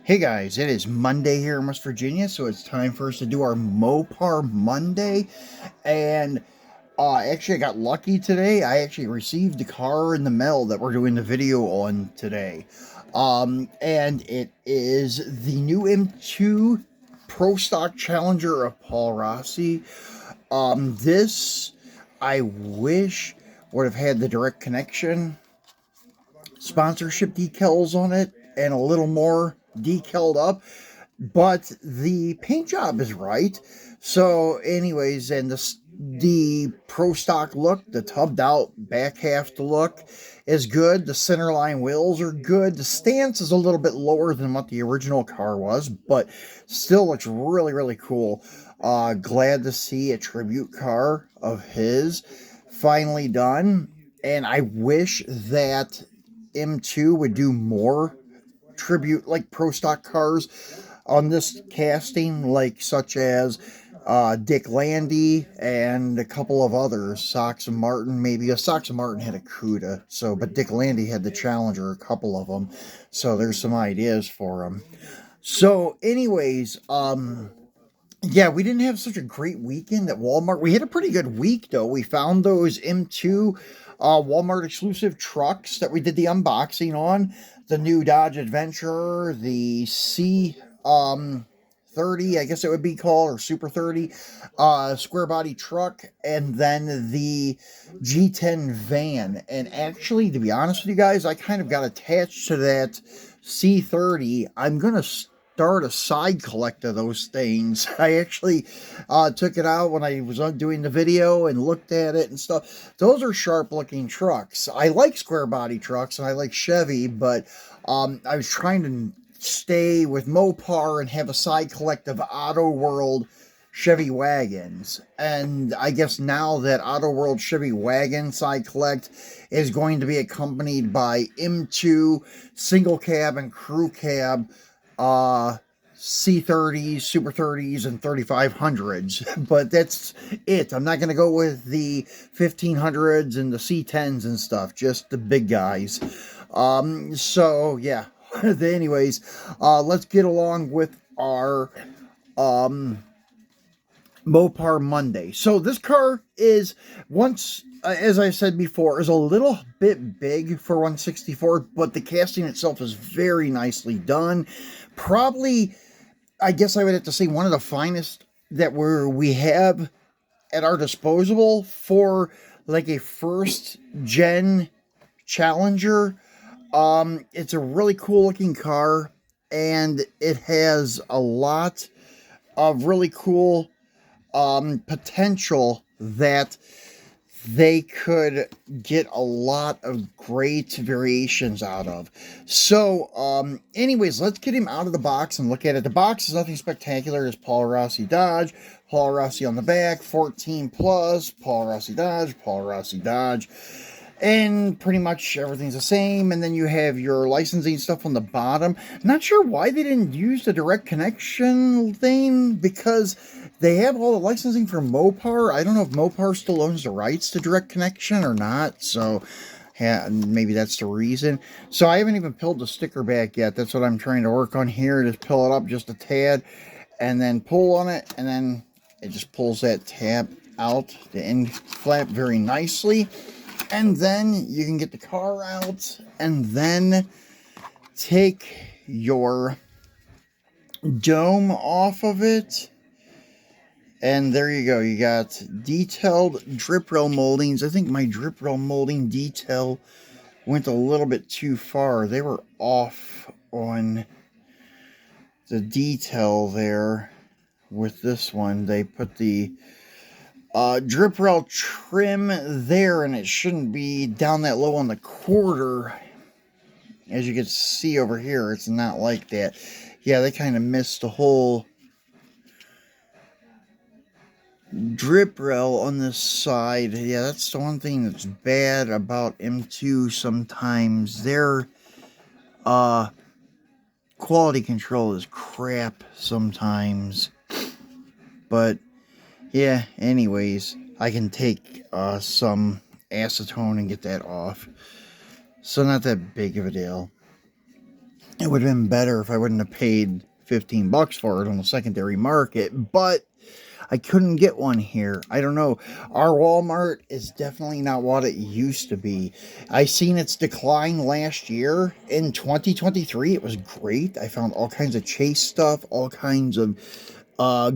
Hey guys, it is Monday here in West Virginia, so it's time for us to do our Mopar Monday. And actually, I got lucky today. I actually received the car in the mail that we're doing the video on today. And it is the new M2 Pro Stock Challenger of Paul Rossi. This I wish would have had the direct connection sponsorship decals on it and a little more decaled up, but the paint job is right. So anyways, and the pro stock look, the tubbed out back half to look is good. The center line wheels are good. The stance is a little bit lower than what the original car was, but still looks really cool. Glad to see a tribute car of his finally done, and I wish that M2 would do more tribute like pro stock cars on this casting, like such as Dick Landy and a couple of others. Sox and Martin, maybe a Sox and Martin had a CUDA, so but Dick Landy had the Challenger, a couple of them. So there's some ideas for them. So, anyways, yeah, we didn't have such a great weekend at Walmart. We had a pretty good week though. We found those M2 Walmart exclusive trucks that we did the unboxing on. The new Dodge Adventure, the C 30, I guess it would be called, or Super 30, square body truck, and then the G10 van. And actually, to be honest with you guys, I kind of got attached to that C30. I'm gonna start a side collect of those things. I actually took it out when I was doing the video and looked at it and stuff. Those are sharp looking trucks. I like square body trucks and I like Chevy, but I was trying to stay with Mopar and have a side collect of Auto World Chevy wagons. And I guess now that Auto World Chevy wagon side collect is going to be accompanied by M2 single cab and crew cab C30s, Super 30s, and 3500s. But that's it. I'm not going to go with the 1500s and the C10s and stuff, just the big guys. So yeah. Anyways, let's get along with our Mopar Monday. So this car is as I said before, is a little bit big for 164, but the casting itself is very nicely done. Probably, I guess I would have to say one of the finest that we have at our disposal for like a first gen Challenger. It's a really cool looking car, and it has a lot of really cool potential that they could get a lot of great variations out of. So, anyways, let's get him out of the box and look at it. The box is nothing spectacular. It's Paul Rossi Dodge, Paul Rossi on the back, 14 plus, Paul Rossi Dodge, Paul Rossi Dodge. And pretty much everything's the same. And then you have your licensing stuff on the bottom. Not sure why they didn't use the direct connection thing, because they have all the licensing for Mopar. I don't know if Mopar still owns the rights to direct connection or not. So yeah, maybe that's the reason. So I haven't even peeled the sticker back yet. That's what I'm trying to work on here. Just peel it up just a tad and then pull on it. And then it just pulls that tab out, the end flap, very nicely. And then you can get the car out and then take your dome off of it. And there you go. You got detailed drip rail moldings. I think my drip rail molding detail went a little bit too far. They were off on the detail there with this one. They put the drip rail trim there, and it shouldn't be down that low on the quarter. As you can see over here, it's not like that. Yeah, they kind of missed the whole drip rail on this side. Yeah, that's the one thing that's bad about M2 sometimes. Their quality control is crap sometimes. But yeah, anyways, I can take some acetone and get that off. So not that big of a deal. It would have been better if I wouldn't have paid 15 bucks for it on the secondary market, but I couldn't get one here. I don't know. Our Walmart is definitely not what it used to be. I seen its decline last year in 2023. It was great. I found all kinds of Chase stuff, all kinds of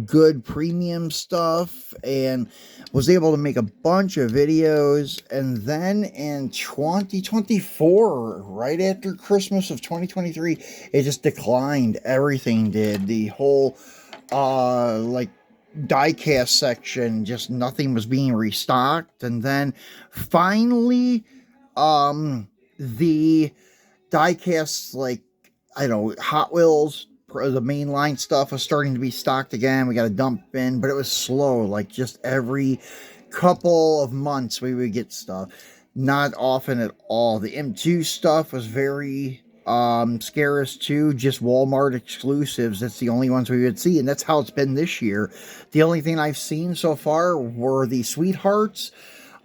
good premium stuff, and was able to make a bunch of videos. And then in 2024, right after Christmas of 2023, it just declined. Everything did. The whole like diecast section, just nothing was being restocked. And then finally the diecasts, like, I don't know, Hot Wheels, the mainline stuff was starting to be stocked again. We got a dump in, but it was slow. Like, just every couple of months we would get stuff. Not often at all. The M2 stuff was very scarce too. Just Walmart exclusives. That's the only ones we would see, and that's how it's been this year. The only thing I've seen so far were the Sweethearts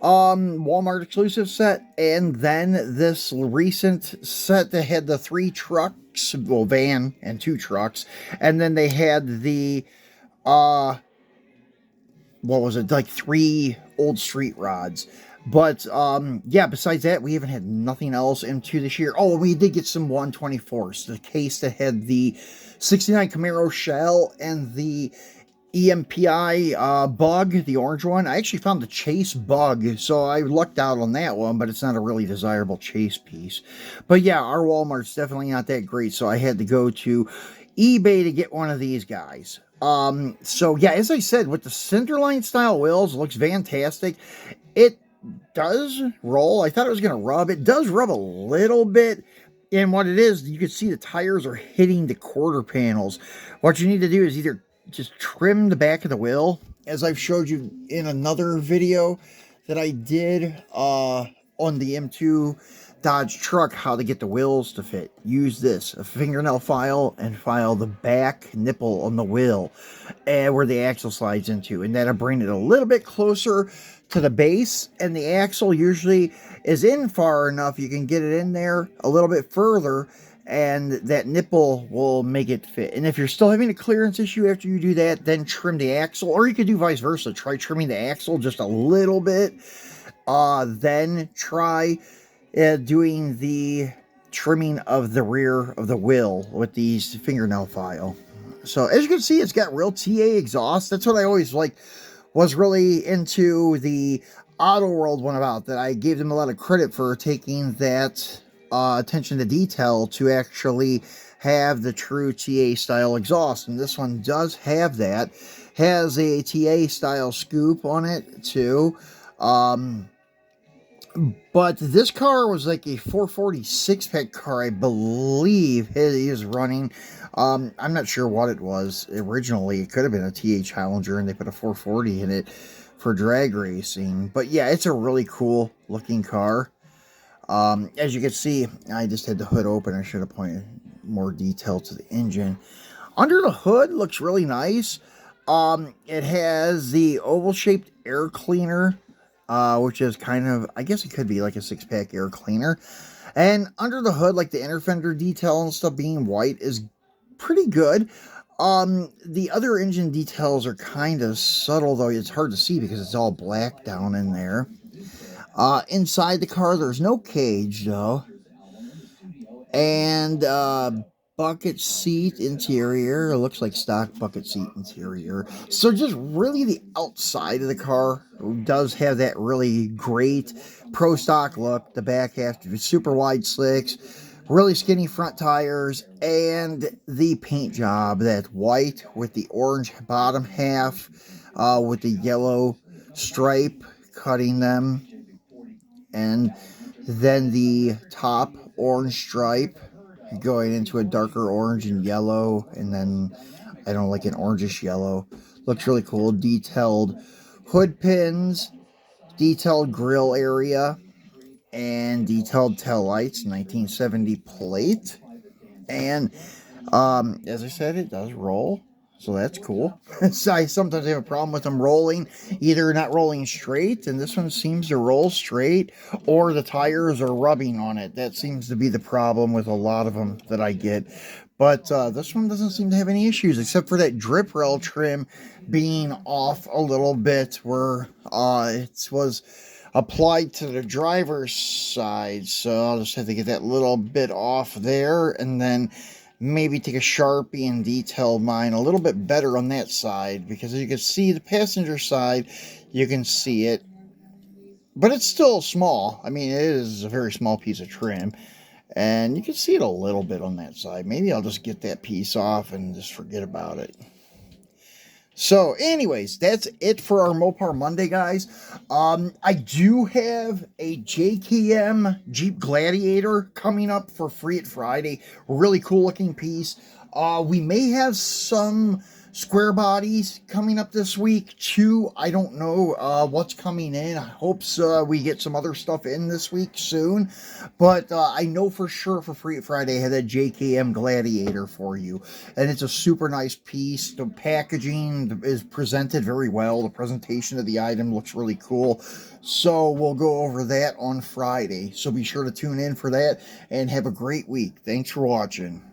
Walmart exclusive set, and then this recent set that had the 3 trucks, well, van and 2 trucks, and then they had the what was it, like 3 old street rods. But yeah, besides that, we haven't had nothing else into this year. Oh, we did get some 124s, the case that had the 69 Camaro shell and the EMPI bug, the orange one. I actually found the Chase bug, so I lucked out on that one, but it's not a really desirable Chase piece. But yeah, our Walmart's definitely not that great, so I had to go to eBay to get one of these guys. So yeah, as I said, with the centerline style wheels, it looks fantastic. It does roll. I thought it was going to rub. It does rub a little bit. And what it is, you can see the tires are hitting the quarter panels. What you need to do is either just trim the back of the wheel, as I've showed you in another video that I did on the M2 Dodge truck, how to get the wheels to fit. Use this, a fingernail file, and file the back nipple on the wheel and where the axle slides into, and that'll bring it a little bit closer to the base, and the axle usually is in far enough you can get it in there a little bit further, and that nipple will make it fit. And if you're still having a clearance issue after you do that, then trim the axle, or you could do vice versa. Try trimming the axle just a little bit, then try doing the trimming of the rear of the wheel with these fingernail file. So as you can see, it's got real TA exhaust. That's what I always was really into the Auto World one about, that I gave them a lot of credit for taking that attention to detail to actually have the true TA style exhaust. And this one does have that. Has a TA style scoop on it too. But this car was like a 446 pack car, I believe it is running. I'm not sure what it was originally. It could have been a TA Challenger and they put a 440 in it for drag racing. But yeah, it's a really cool looking car. As you can see, I just had the hood open. I should have pointed more detail to the engine. Under the hood looks really nice. It has the oval-shaped air cleaner, which is kind of, I guess it could be like a 6-pack air cleaner. And under the hood, like the inner fender detail and stuff being white is pretty good. The other engine details are kind of subtle, though. It's hard to see because it's all black down in there. Inside the car, there's no cage, though. And bucket seat interior. It looks like stock bucket seat interior. So just really the outside of the car does have that really great pro stock look. The back half, super wide slicks, really skinny front tires, and the paint job, that white with the orange bottom half with the yellow stripe cutting them, and then the top orange stripe going into a darker orange and yellow, and then I don't know, like an orangish yellow. Looks really cool. Detailed hood pins, detailed grill area, and detailed tail lights. 1970 plate. And as I said, it does roll. So that's cool. So I sometimes have a problem with them rolling, either not rolling straight, and this one seems to roll straight, or the tires are rubbing on it. That seems to be the problem with a lot of them that I get. But this one doesn't seem to have any issues, except for that drip rail trim being off a little bit, where it was applied to the driver's side. So I'll just have to get that little bit off there, and then maybe take a Sharpie and detail mine a little bit better on that side, because as you can see, the passenger side, you can see it, but it's still small. I mean, it is a very small piece of trim, and you can see it a little bit on that side. Maybe I'll just get that piece off and just forget about it. So, anyways, that's it for our Mopar Monday, guys. I do have a JKM Jeep Gladiator coming up for Free It Friday. Really cool looking piece. We may have some square bodies coming up this week too. I don't know what's coming in. I hope we get some other stuff in this week soon. But I know for sure for Free It Friday I had that JKM Gladiator for you. And it's a super nice piece. The packaging is presented very well. The presentation of the item looks really cool. So we'll go over that on Friday. So be sure to tune in for that and have a great week. Thanks for watching.